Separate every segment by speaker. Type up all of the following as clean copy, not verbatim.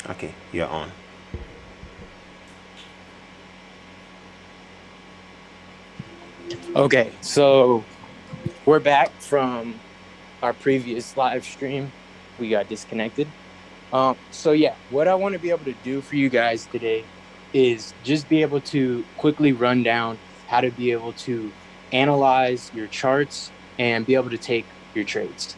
Speaker 1: Okay, you're on.
Speaker 2: Okay, so we're back from our previous live stream. We got disconnected. So yeah, what I want to be able to do for you guys today is just be able to quickly run down how to be able to analyze your charts and be able to take your trades.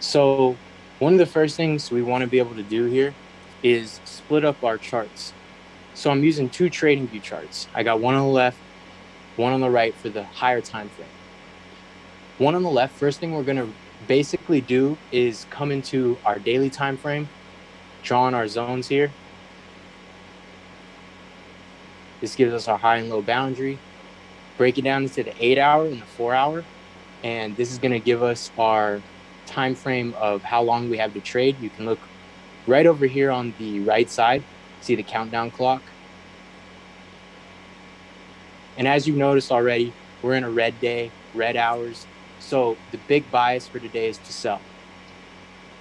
Speaker 2: So one of the first things we want to be able to do here is split up our charts. So I'm using two TradingView charts. I got one on the left, one on the right for the higher time frame. One on the left, first thing we're going to basically do is come into our daily time frame, draw on our zones here. This gives us our high and low boundary. Break it down into the 8-hour and the 4-hour. And this is going to give us our time frame of how long we have to trade. You can look right over here on the right side, see the countdown clock. And as you've noticed already, we're in a red day, red hours. So the big bias for today is to sell.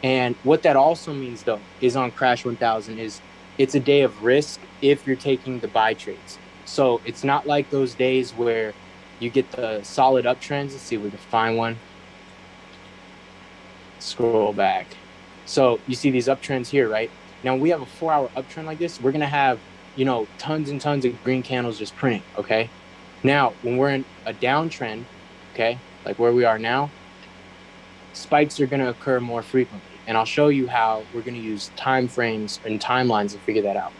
Speaker 2: And what that also means, though, is on Crash 1000 is it's a day of risk if you're taking the buy trades. So it's not like those days where you get the solid uptrends. Let's see if we can find one. Scroll back. So you see these uptrends here, right? Now, when we have a 4-hour uptrend like this, we're going to have, tons and tons of green candles just printing, okay? Now, when we're in a downtrend, okay, like where we are now, spikes are going to occur more frequently. And I'll show you how we're going to use time frames and timelines to figure that out.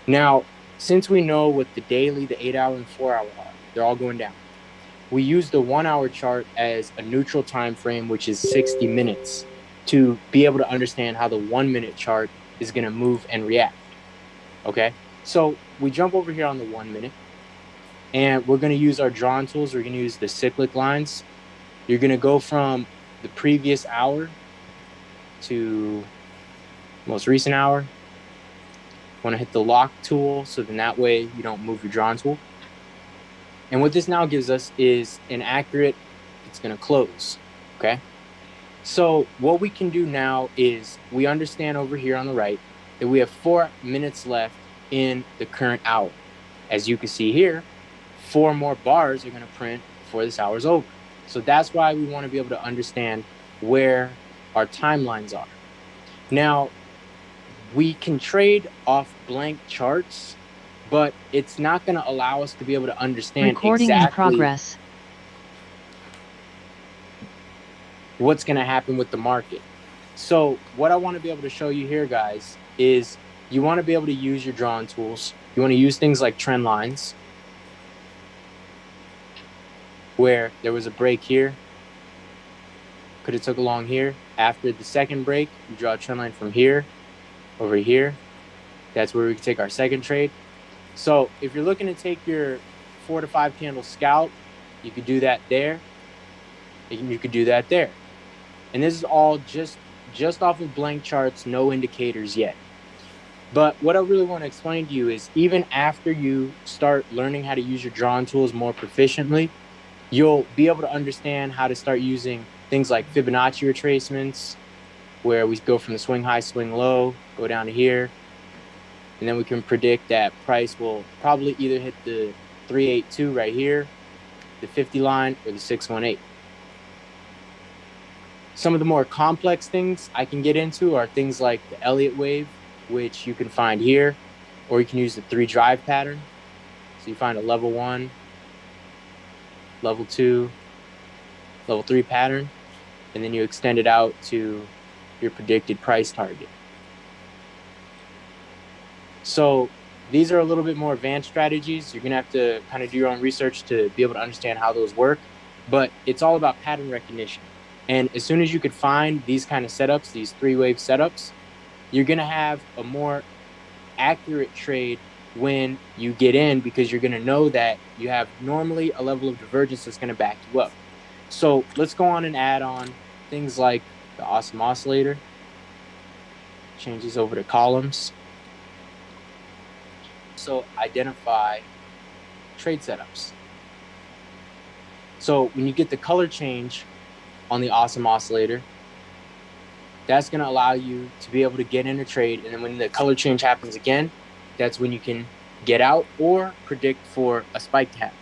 Speaker 2: Now, since we know what the daily, the 8-hour, and 4-hour are, they're all going down. We use the 1-hour chart as a neutral time frame, which is 60 minutes, to be able to understand how the 1-minute chart is going to move and react. Okay, so we jump over here on the 1 minute, and we're going to use our drawn tools. We're going to use the cyclic lines. You're going to go from the previous hour to most recent hour. Want to hit the lock tool, so then that way you don't move your drawn tool. And what this now gives us is an accurate, it's going to close, okay? So what we can do now is we understand over here on the right that we have 4 minutes left in the current hour. As you can see here, 4 more bars are going to print before this hour is over. So that's why we want to be able to understand where our timelines are. Now, we can trade off blank charts, but it's not going to allow us to be able to understand exactly what's going to happen with the market. So what I want to be able to show you here, guys, is you want to be able to use your drawn tools. You want to use things like trend lines, where there was a break here. Could have took along here. After the second break, you draw a trend line from here over here. That's where we can take our second trade. So if you're looking to take your 4 to 5 candle scalp, you could do that there. You could do that there. And this is all just off of blank charts, no indicators yet. But what I really want to explain to you is even after you start learning how to use your drawn tools more proficiently, you'll be able to understand how to start using things like Fibonacci retracements, where we go from the swing high, swing low, go down to here. And then we can predict that price will probably either hit the 382 right here, the 50 line, or the 618. Some of the more complex things I can get into are things like the Elliott wave, which you can find here, or you can use the 3 drive pattern. So you find a level 1, level 2, level 3 pattern, and then you extend it out to your predicted price target. So these are a little bit more advanced strategies. You're going to have to kind of do your own research to be able to understand how those work, but it's all about pattern recognition. And as soon as you could find these kind of setups, these 3-wave setups, you're going to have a more accurate trade when you get in, because you're going to know that you have normally a level of divergence that's going to back you up. So let's go on and add on things like the awesome oscillator. Change these over to columns. So identify trade setups. So when you get the color change on the awesome oscillator, That's going to allow you to be able to get in a trade. And then when the color change happens again, that's when you can get out or predict for a spike to happen.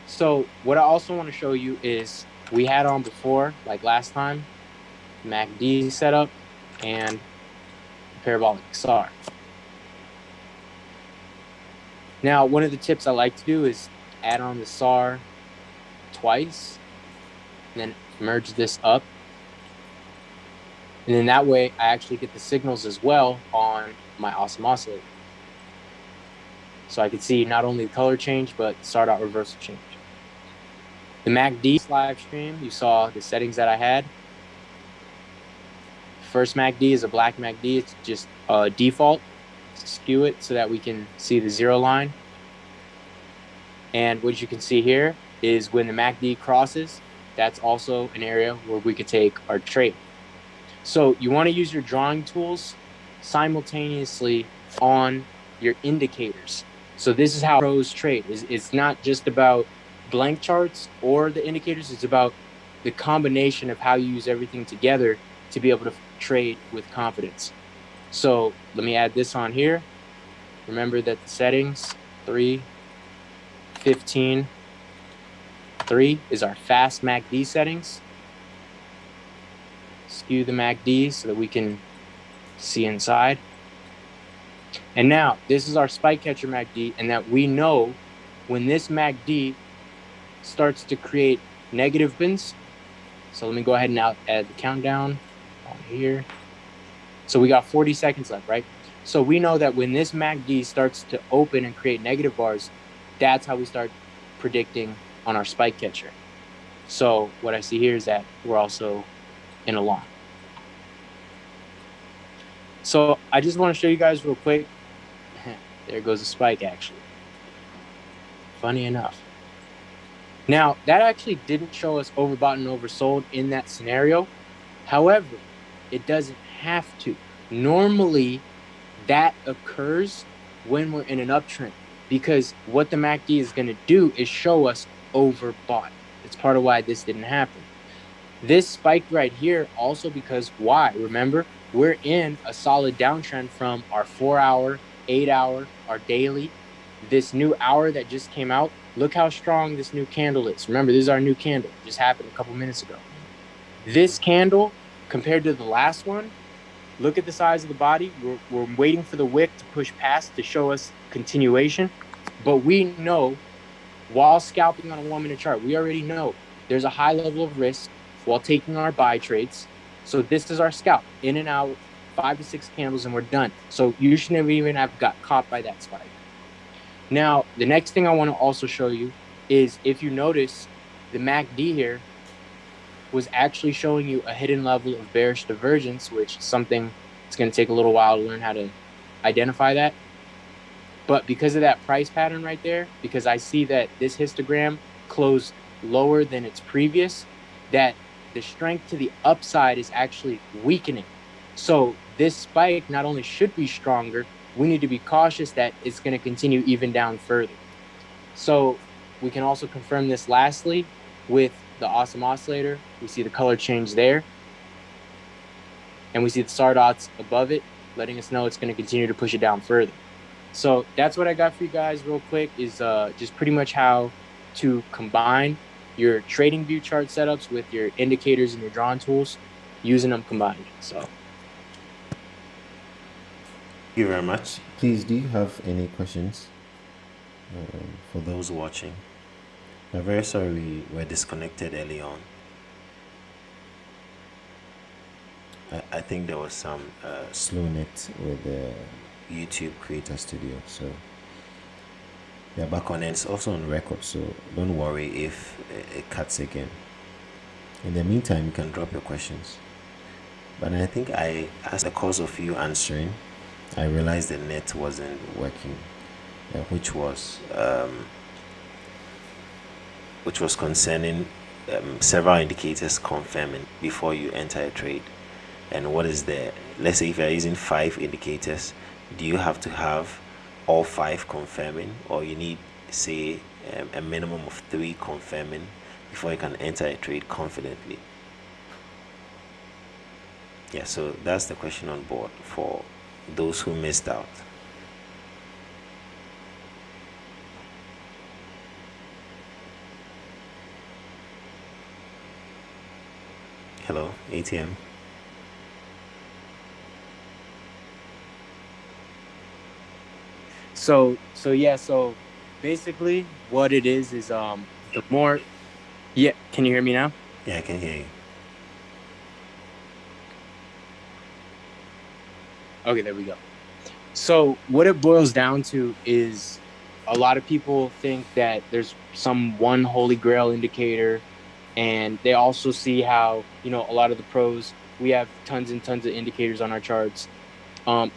Speaker 2: So what I also want to show you is we had on before, like last time, MACD setup and parabolic SAR. Now, one of the tips I like to do is add on the SAR twice, and then merge this up. And then that way I actually get the signals as well on my awesome oscillator. So I can see not only the color change, but SAR dot reversal change. The MACD live stream, you saw the settings that I had. First MACD is a black MACD. It's just default. Skew it so that we can see the 0 line. And what you can see here is when the MACD crosses, that's also an area where we could take our trade. So you want to use your drawing tools simultaneously on your indicators. So this is how pros trade. It's not just about blank charts or the indicators. It's about the combination of how you use everything together to be able to trade with confidence. So let me add this on here. Remember that the settings, 3, 15, 3 is our fast MACD settings. Skew the MACD so that we can see inside. And now this is our spike catcher MACD, and that we know when this MACD starts to create negative bins. So let me go ahead and now add the countdown on here. So we got 40 seconds left, right? So we know that when this MACD starts to open and create negative bars, that's how we start predicting on our spike catcher. So what I see here is that we're also in a long. So I just want to show you guys real quick. There goes the spike, actually. Funny enough. Now, that actually didn't show us overbought and oversold in that scenario. However, it doesn't have to. Normally, that occurs when we're in an uptrend, because what the MACD is going to do is show us overbought. It's part of why this didn't happen. This spiked right here also because why? Remember, we're in a solid downtrend from our 4-hour, 8-hour, our daily. This new hour that just came out, look how strong this new candle is. Remember, this is our new candle. It just happened a couple minutes ago. This candle, compared to the last one, look at the size of the body. We're waiting for the wick to push past to show us continuation. But we know, while scalping on a 1-minute chart, we already know there's a high level of risk while taking our buy trades. So this is our scalp, in and out, 5 to 6 candles, and we're done. So you shouldn't even have got caught by that spike. Now, the next thing I want to also show you is, if you notice, the MACD here was actually showing you a hidden level of bearish divergence, which is something it's going to take a little while to learn how to identify that. But because of that price pattern right there, because I see that this histogram closed lower than its previous, that the strength to the upside is actually weakening. So this spike not only should be stronger, we need to be cautious that it's going to continue even down further. So we can also confirm this lastly with the awesome oscillator. We see the color change there, and we see the SAR dots above it, letting us know it's going to continue to push it down further. So that's what I got for you guys real quick, is just pretty much how to combine your TradingView chart setups with your indicators and your drawing tools, using them combined. So
Speaker 1: thank you very much. Please, do you have any questions for those watching? I'm very sorry we were disconnected early on. I think there was some slow net with the YouTube Creator Studio, so we are back on, and it's also on record, so don't worry if it cuts again. In the meantime, you can drop your questions. But I think as the cause of you answering, I realized the net wasn't working, which was concerning several indicators confirming before you enter a trade. And what is the, let's say if you're using 5 indicators, do you have to have all 5 confirming, or you need, say, a minimum of 3 confirming before you can enter a trade confidently? Yeah, so that's the question on board for those who missed out. Hello, ATM.
Speaker 2: So yeah, so basically what it is the more, yeah, can you hear me now?
Speaker 1: Yeah, I can hear you.
Speaker 2: Okay, there we go. So what it boils down to is a lot of people think that there's some one holy grail indicator, and they also see how, you know, a lot of the pros, we have tons and tons of indicators on our charts.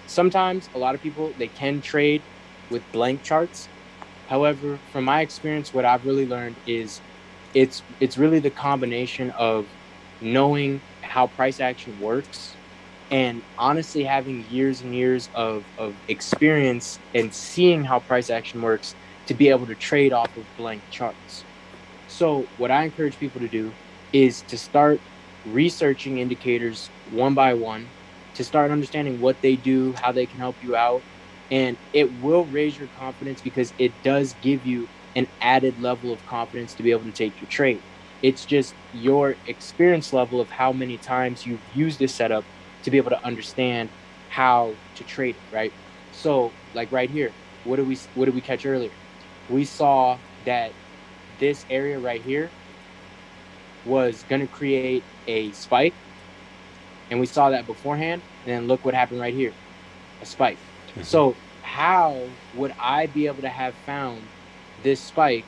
Speaker 2: Sometimes a lot of people, they can trade with blank charts. However, from my experience, what I've really learned is it's really the combination of knowing how price action works and honestly having years and years of experience and seeing how price action works to be able to trade off of blank charts. So what I encourage people to do is to start researching indicators one by one, to start understanding what they do, how they can help you out. And it will raise your confidence because it does give you an added level of confidence to be able to take your trade. It's just your experience level of how many times you've used this setup to be able to understand how to trade it, right? So, like right here, what did we catch earlier? We saw that this area right here was going to create a spike, and we saw that beforehand. And then look what happened right here, a spike. So how would I be able to have found this spike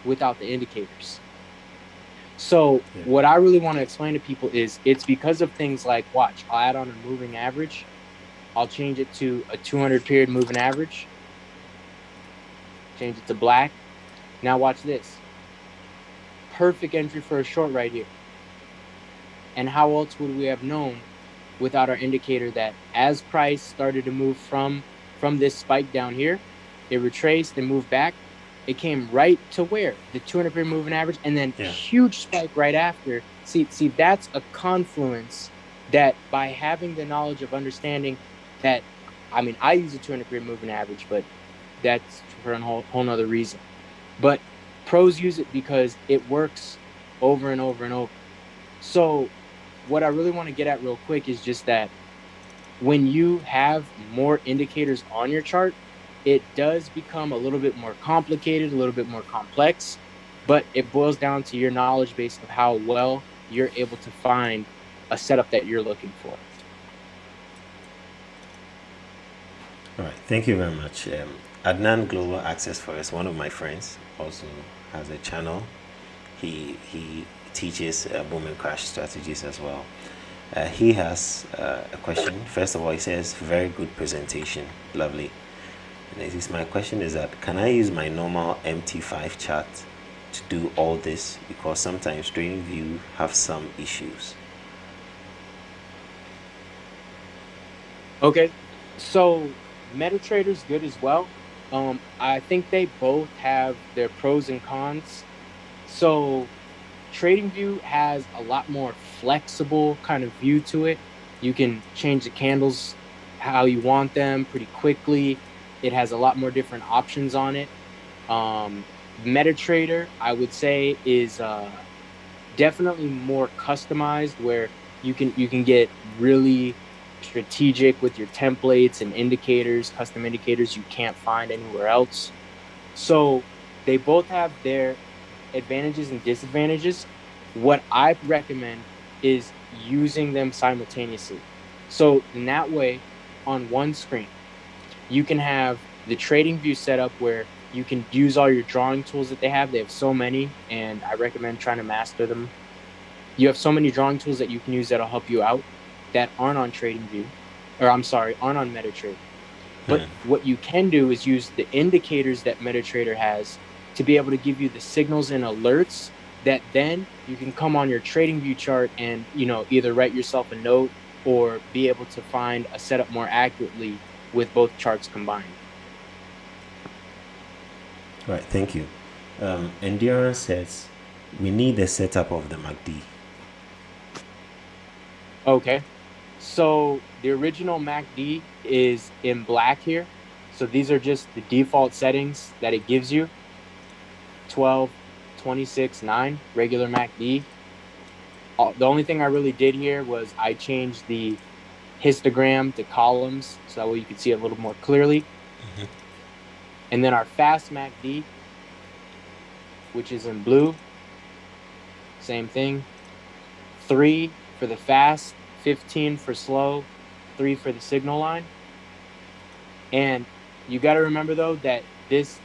Speaker 2: without the indicators? So what I really want to explain to people is it's because of things like, watch, I'll add on a moving average. I'll change it to a 200 period moving average. Change it to black. Now watch this. Perfect entry for a short right here. And how else would we have known without our indicator that as price started to move from this spike down here, it retraced and moved back. It came right to where the 200 period moving average, and then huge spike right after. See, that's a confluence that by having the knowledge of understanding that, I mean, I use a 200 period moving average, but that's for a whole nother reason. But pros use it because it works over and over and over. So what I really want to get at real quick is just that when you have more indicators on your chart, it does become a little bit more complicated, a little bit more complex, but it boils down to your knowledge base of how well you're able to find a setup that you're looking for.
Speaker 1: All right, thank you very much. Adnan Global Access Forest, one of my friends, also has a channel. He teaches boom and crash strategies as well. He has a question. First of all, he says, very good presentation, lovely. And my question is that, can I use my normal MT5 chart to do all this? Because sometimes TradingView have some issues.
Speaker 2: Okay, so Metatrader's good as well. I think they both have their pros and cons. So TradingView has a lot more flexible kind of view to it. You can change the candles how you want them pretty quickly. It has a lot more different options on it. Metatrader, I would say, is definitely more customized, where you can get really strategic with your templates and indicators, custom indicators you can't find anywhere else. So they both have their advantages and disadvantages. What I recommend is using them simultaneously. So in that way, on one screen, you can have the TradingView setup where you can use all your drawing tools that they have. They have so many, and I recommend trying to master them. You have so many drawing tools that you can use that'll help you out that aren't on TradingView, or I'm sorry, aren't on Metatrader. But what you can do is use the indicators that Metatrader has to be able to give you the signals and alerts that then you can come on your TradingView chart and, you know, either write yourself a note or be able to find a setup more accurately with both charts combined.
Speaker 1: All right, thank you. Endurance says, we need the setup of the MACD.
Speaker 2: Okay. So the original MACD is in black here. So these are just the default settings that it gives you. 12, 26, 9, regular MACD. The only thing I really did here was I changed the histogram to columns so that way you could see it a little more clearly. And then our fast MACD, which is in blue, same thing. 3 for the fast, 15 for slow, 3 for the signal line. And you got to remember, though, that this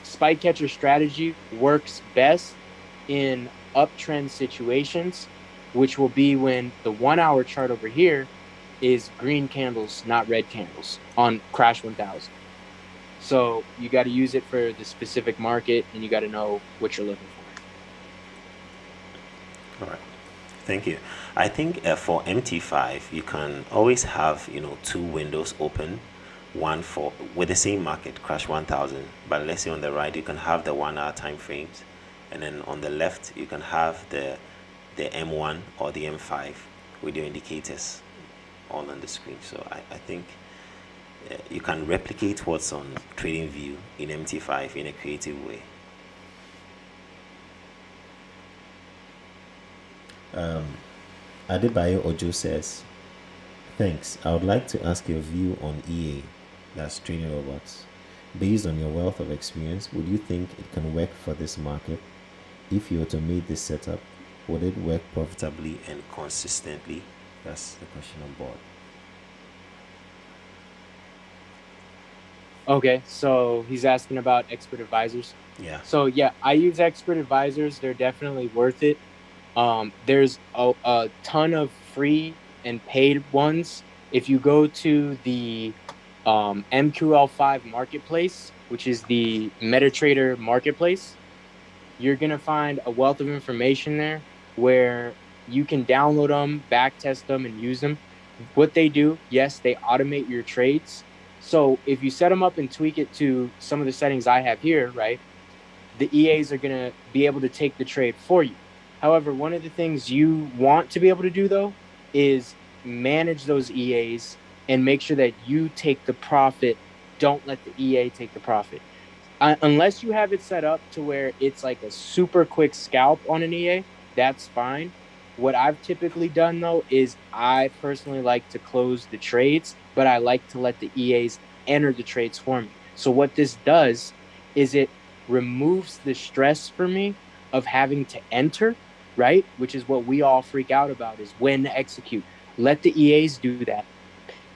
Speaker 2: spike catcher strategy works best in uptrend situations, which will be when the 1 hour chart over here is green candles, not red candles on Crash 1000. So you got to use it for the specific market, and you got to know what you're looking for.
Speaker 1: All right. Thank you. I think for MT5, you can always have, 2 windows open, one for with the same market, Crash 1000. But let's say on the right, you can have the 1 hour time frames, and then on the left, you can have the M1 or the M5 with your indicators all on the screen. So I think you can replicate what's on TradingView in MT5 in a creative way. Adebayo Ojo says, thanks. I would like to ask your view on EA, that's trading robots. Based on your wealth of experience, would you think it can work for this market? If you automate this setup, would it work profitably and consistently? That's the question on board.
Speaker 2: Okay, so he's asking about expert advisors.
Speaker 1: Yeah.
Speaker 2: So yeah, I use expert advisors. They're definitely worth it. There's a ton of free and paid ones. If you go to the MQL5 marketplace, which is the Metatrader marketplace, you're going to find a wealth of information there where you can download them, back test them, and use them. What they do, yes, they automate your trades. So if you set them up and tweak it to some of the settings I have here, right, the EAs are going to be able to take the trade for you. However, one of the things you want to be able to do, though, is manage those EAs and make sure that you take the profit. Don't let the EA take the profit. Unless you have it set up to where it's like a super quick scalp on an EA, that's fine. What I've typically done, though, is I personally like to close the trades, but I like to let the EAs enter the trades for me. So what this does is it removes the stress for me of having to enter, right? Which is what we all freak out about, is when to execute. Let the EAs do that.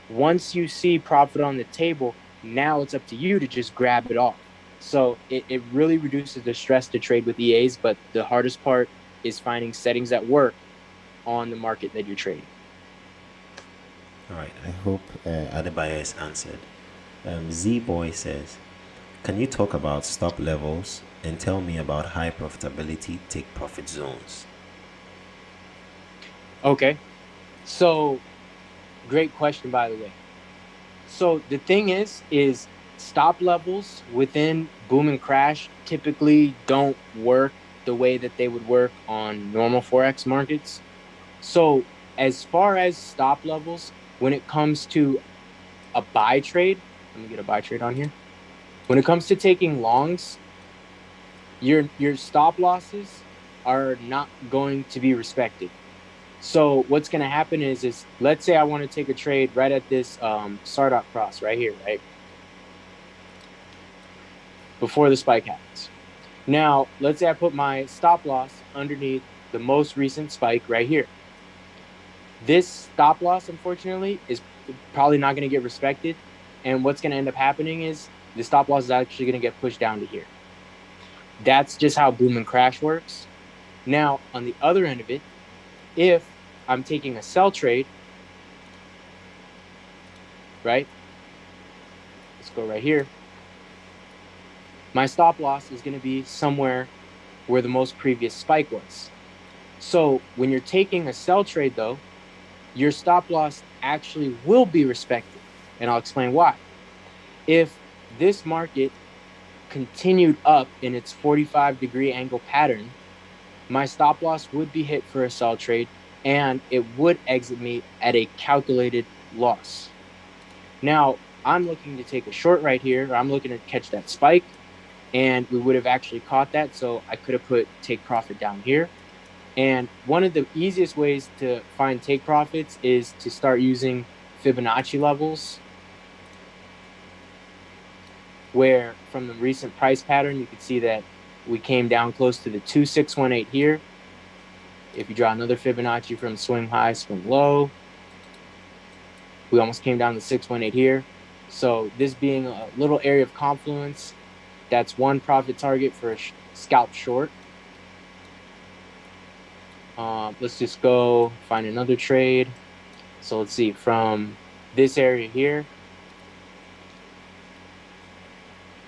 Speaker 2: Once you see profit on the table, now it's up to you to just grab it off. So it really reduces the stress to trade with EAs, but the hardest part is finding settings that work on the market that you're trading.
Speaker 1: All right, I hope Adebayo is answered. Z-Boy says, can you talk about stop levels and tell me about high profitability take profit zones?
Speaker 2: Okay, so great question, by the way. So the thing is stop levels within boom and crash typically don't work the way that they would work on normal Forex markets. So as far as stop levels, when it comes to a buy trade, let me get a buy trade on here. When it comes to taking longs, your stop losses are not going to be respected. So what's going to happen is let's say I want to take a trade right at this Sardot cross right here, right? Before the spike happens. Now, let's say I put my stop loss underneath the most recent spike right here. This stop loss, unfortunately, is probably not going to get respected. And what's going to end up happening is the stop loss is actually going to get pushed down to here. That's just how boom and crash works. Now, on the other end of it, if I'm taking a sell trade, right? Let's go right here. My stop loss is going to be somewhere where the most previous spike was. So when you're taking a sell trade, though, your stop loss actually will be respected. And I'll explain why. If this market continued up in its 45-degree angle pattern, my stop loss would be hit for a sell trade and it would exit me at a calculated loss. Now, I'm looking to take a short right here. I'm looking to catch that spike, and we would have actually caught that. So I could have put take profit down here. And one of the easiest ways to find take profits is to start using Fibonacci levels, where from the recent price pattern, you can see that we came down close to the 2618 here. If you draw another Fibonacci from swing high, swing low, we almost came down to 618 here. So this being a little area of confluence, that's one profit target for a scalp short. Let's just go find another trade. So let's see, from this area here,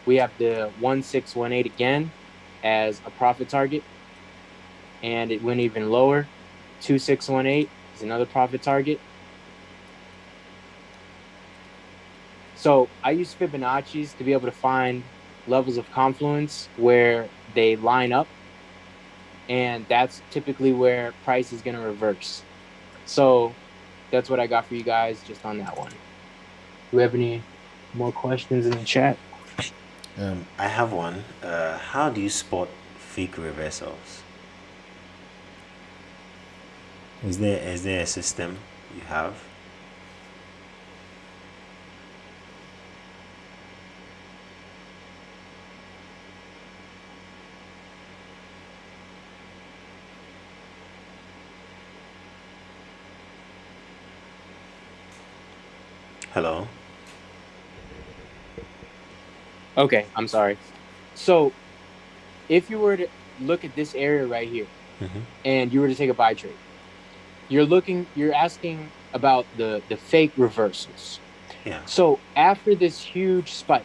Speaker 2: we have the 1618 again as a profit target, and it went even lower. 2618 is another profit target. So I use Fibonacci's to be able to find levels of confluence where they line up, and that's typically where price is going to reverse. So that's what I got for you guys just on that one. Do we have any more questions in the chat?
Speaker 1: I have one. How do you spot fake reversals? Is there a system you have? Hello?
Speaker 2: Okay, I'm sorry. So if you were to look at this area right here, and you were to take a buy trade, you're asking about the fake reversals.
Speaker 1: Yeah.
Speaker 2: So after this huge spike,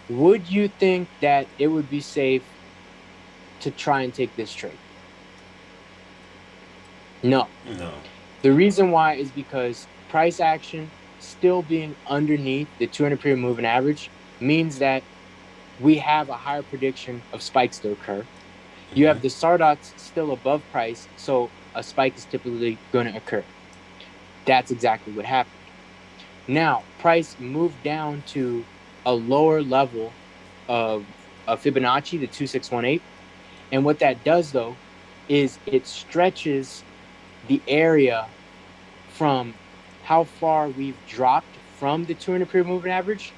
Speaker 2: would you think that it would be safe to try and take this trade? No.
Speaker 1: No.
Speaker 2: The reason why is because price action still being underneath the 200 period moving average means that we have a higher prediction of spikes to occur. You have the Sardots still above price, so a spike is typically going to occur. That's exactly what happened. Now, price moved down to a lower level of Fibonacci, the 2618. And what that does, though, is it stretches the area from how far we've dropped from the 200 period moving average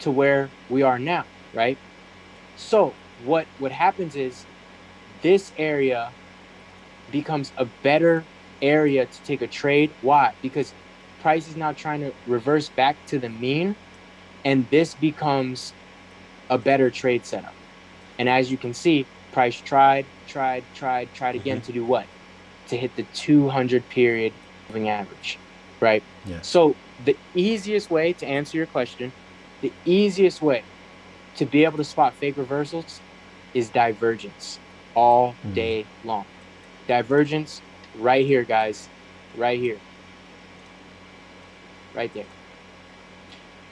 Speaker 2: to where we are now, right? So what happens is this area becomes a better area to take a trade. Why? Because price is now trying to reverse back to the mean, and this becomes a better trade setup. And as you can see, price tried again to do what? To hit the 200 period moving average, right?
Speaker 1: Yeah.
Speaker 2: So the easiest way to answer your question, the easiest way to be able to spot fake reversals is divergence all day long. Divergence right here, guys, right here, right there.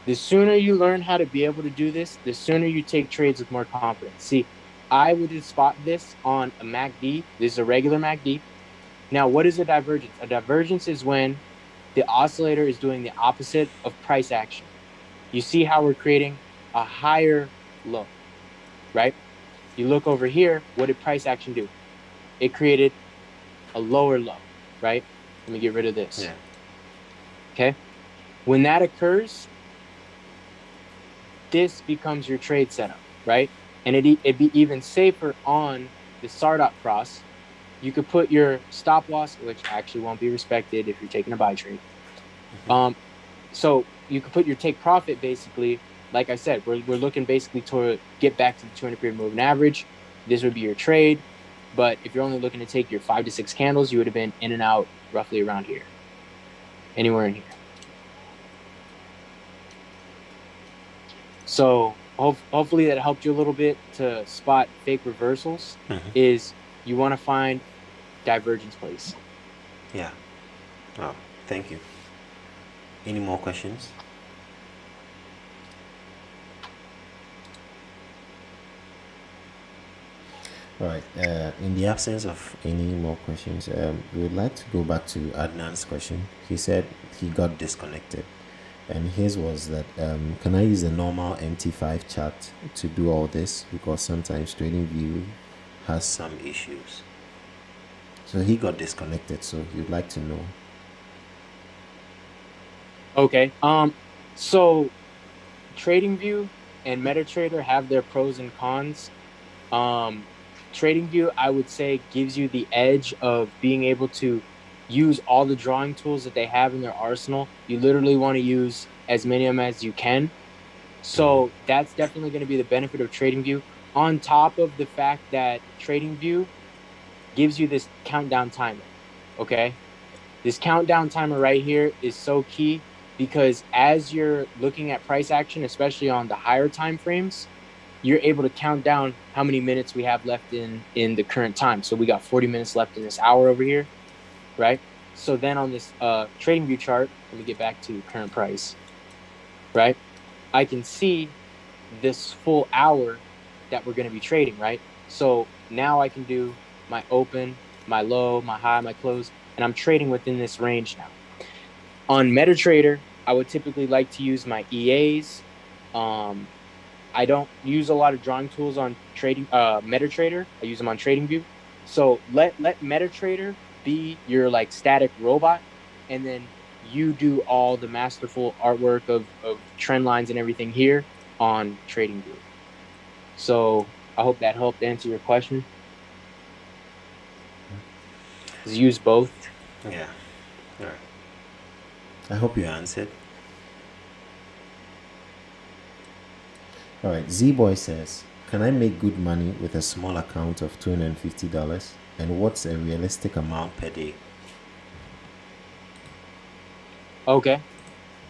Speaker 2: The sooner you learn how to be able to do this, the sooner you take trades with more confidence. See, I would spot this on a MACD. This is a regular MACD. Now, what is a divergence? A divergence is when the oscillator is doing the opposite of price action. You see how we're creating a higher low, right? You look over here, what did price action do? It created a lower low, right? Let me get rid of this.
Speaker 1: Yeah.
Speaker 2: Okay. When that occurs, this becomes your trade setup, right? And it'd be even safer on the Sardot cross. You could put your stop loss, which actually won't be respected if you're taking a buy trade. So you could put your take profit basically. Like I said, we're looking basically to get back to the 200 period moving average. This would be your trade. But if you're only looking to take your 5 to 6 candles, you would have been in and out roughly around here, anywhere in here. So hopefully that helped you a little bit to spot fake reversals. Is you want to find divergence plays.
Speaker 1: Yeah. Oh, thank you. Any more questions? All right. In the absence of any more questions, we would like to go back to Adnan's question. He said he got disconnected, and his was that can I use a normal MT5 chat to do all this, because sometimes TradingView has some issues. So he got disconnected. So he would like to know.
Speaker 2: Okay. So TradingView and Metatrader have their pros and cons. TradingView, I would say, gives you the edge of being able to use all the drawing tools that they have in their arsenal. You literally want to use as many of them as you can. So that's definitely going to be the benefit of TradingView, on top of the fact that TradingView gives you this countdown timer. Okay. This countdown timer right here is so key, because as you're looking at price action, especially on the higher time frames, you're able to count down how many minutes we have left in the current time. So we got 40 minutes left in this hour over here, right? So then on this TradingView chart, let me get back to current price, right? I can see this full hour that we're going to be trading, right? So now I can do my open, my low, my high, my close, and I'm trading within this range now. On MetaTrader, I would typically like to use my EAs. I don't use a lot of drawing tools on MetaTrader. I use them on TradingView. So let MetaTrader be your like static robot, and then you do all the masterful artwork of trend lines and everything here on TradingView. So I hope that helped answer your question. Use both.
Speaker 1: Yeah. All right. I hope you answered. All right. Z-Boy says, can I make good money with a small account of $250? And what's a realistic amount per day?
Speaker 2: Okay.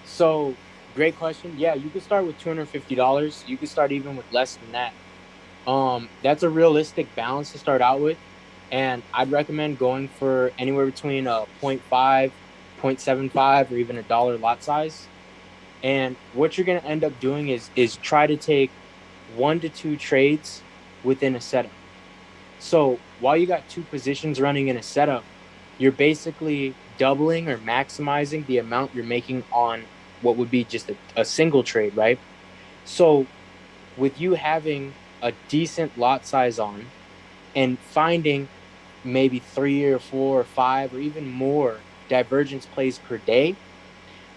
Speaker 2: So great question. Yeah, you could start with $250. You could start even with less than that. That's a realistic balance to start out with. And I'd recommend going for anywhere between a 0.5, 0.75, or even $1 lot size. And what you're going to end up doing is try to take 1 to 2 trades within a setup. So while you got 2 positions running in a setup, you're basically doubling or maximizing the amount you're making on what would be just a single trade, right? So with you having a decent lot size on and finding maybe 3 or 4 or 5 or even more divergence plays per day,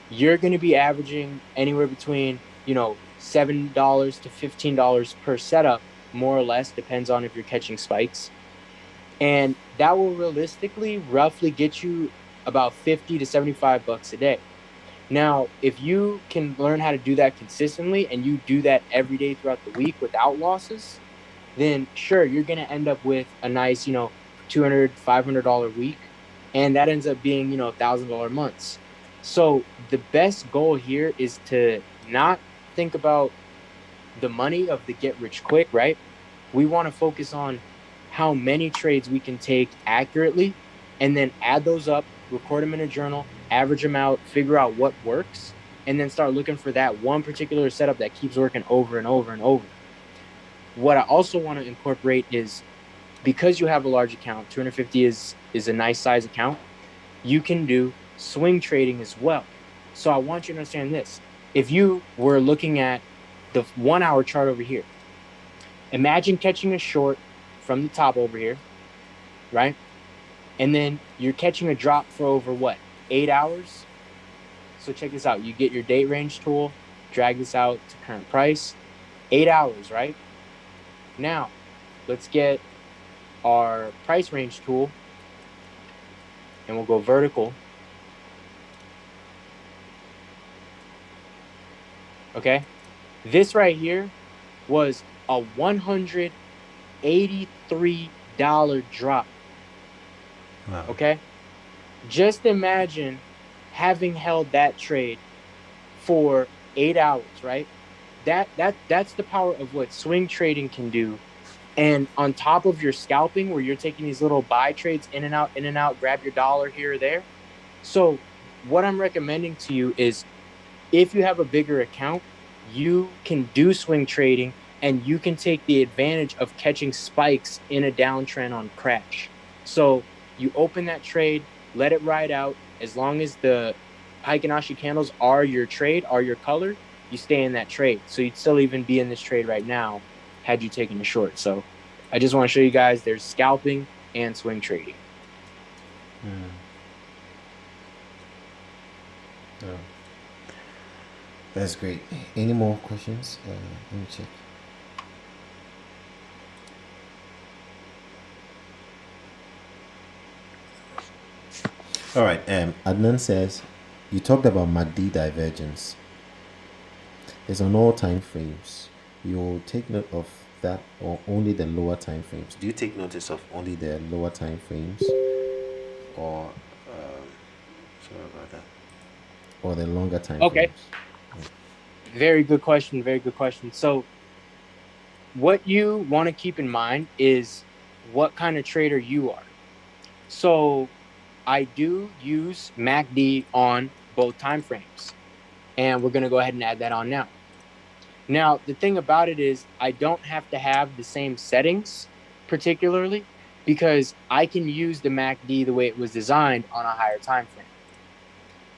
Speaker 2: you're going to be averaging anywhere between, $7 to $15 per setup, more or less, depends on if you're catching spikes. And that will realistically roughly get you about 50 to 75 bucks a day. Now, if you can learn how to do that consistently and you do that every day throughout the week without losses, then sure, you're going to end up with a nice, $200, $500 week. And that ends up being, $1,000 months. So the best goal here is to not think about the money of the get rich quick, right? We want to focus on how many trades we can take accurately and then add those up, record them in a journal, average them out, figure out what works, and then start looking for that one particular setup that keeps working over and over and over. What I also want to incorporate is, because you have a large account, 250 is a nice size account, you can do swing trading as well. So I want you to understand this. If you were looking at the 1 hour chart over here, imagine catching a short from the top over here, right? And then you're catching a drop for over what, 8 hours? So check this out. You get your date range tool, drag this out to current price, 8 hours, right? Now, let's get our price range tool and we'll go vertical. Okay. This right here was a $183 drop.
Speaker 1: Wow.
Speaker 2: Okay. Just imagine having held that trade for 8 hours, right? That's the power of what swing trading can do. And on top of your scalping, where you're taking these little buy trades in and out, grab your dollar here or there. So what I'm recommending to you is, if you have a bigger account, you can do swing trading and you can take the advantage of catching spikes in a downtrend on crash. So you open that trade, let it ride out. As long as the Fibonacci candles are your trade, are your color, you stay in that trade. So you'd still even be in this trade right now had you taken a short. So I just want to show you guys there's scalping and swing trading.
Speaker 1: Oh. That's great. Any more questions? Let me check. All right. Adnan says, you talked about MACD divergence. It's on all time frames. You'll take note of that or only the lower time frames? Do you take notice of only the lower time frames or sorry about that, or the longer time
Speaker 2: Okay.
Speaker 1: frames?
Speaker 2: Very good question. Very good question. So what you want to keep in mind is what kind of trader you are. So I do use MACD on both time frames, and we're going to go ahead and add that on now. Now, the thing about it is I don't have to have the same settings particularly, because I can use the MACD the way it was designed on a higher time frame.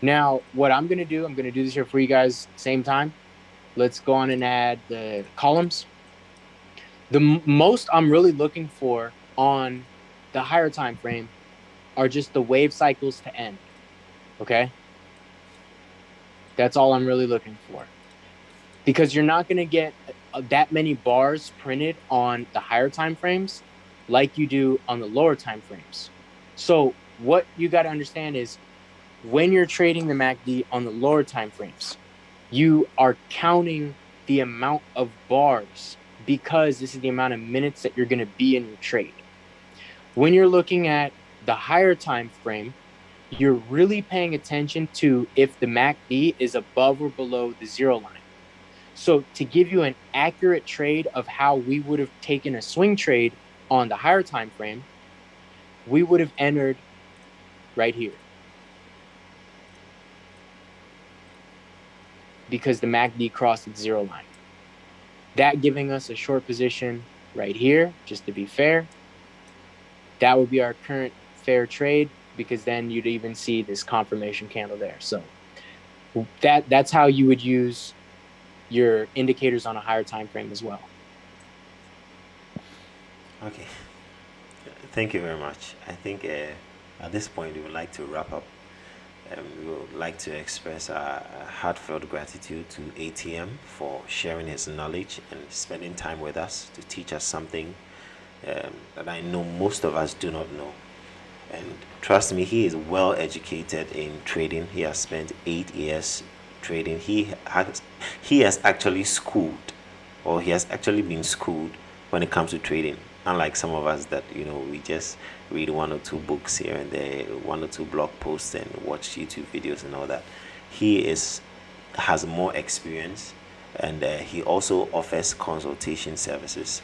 Speaker 2: Now, what I'm going to do this here for you guys same time. Let's go on and add the columns. The most I'm really looking for on the higher time frame are just the wave cycles to end. Okay? That's all I'm really looking for. Because you're not going to get that many bars printed on the higher time frames like you do on the lower time frames. So what you got to understand is when you're trading the MACD on the lower time frames, you are counting the amount of bars because this is the amount of minutes that you're going to be in your trade. When you're looking at the higher time frame, you're really paying attention to if the MACD is above or below the zero line. So to give you an accurate trade of how we would have taken a swing trade on the higher time frame, we would have entered right here, because the MACD crossed the zero line. That giving us a short position right here, just to be fair. That would be our current fair trade, because then you'd even see this confirmation candle there. So that's how you would use your indicators on a higher time frame as well.
Speaker 1: Okay, thank you very much. I think at this point we would like to wrap up. We would like to express our heartfelt gratitude to ATM for sharing his knowledge and spending time with us to teach us something that I know most of us do not know. And trust me, he is well educated in trading. He has spent 8 years trading. He has actually schooled, or he has actually been schooled when it comes to trading, unlike some of us that we just read 1 or 2 books here and there, 1 or 2 blog posts and watch YouTube videos and all that. He has more experience, and he also offers consultation services.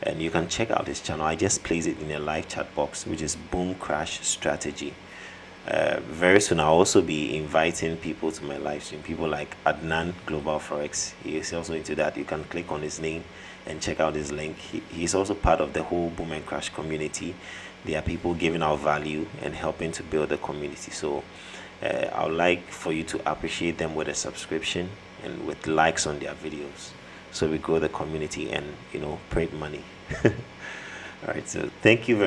Speaker 1: And you can check out his channel. I just place it in a live chat box, which is Boom Crash Strategy. Very soon I'll also be inviting people to my live stream, people like Adnan Global Forex. He is also into that. You can click on his name and check out his link. He's also part of the whole Boom and Crash community. There are people giving out value and helping to build the community. So I would like for you to appreciate them with a subscription and with likes on their videos, so we grow the community and print money. All right, so thank you very much.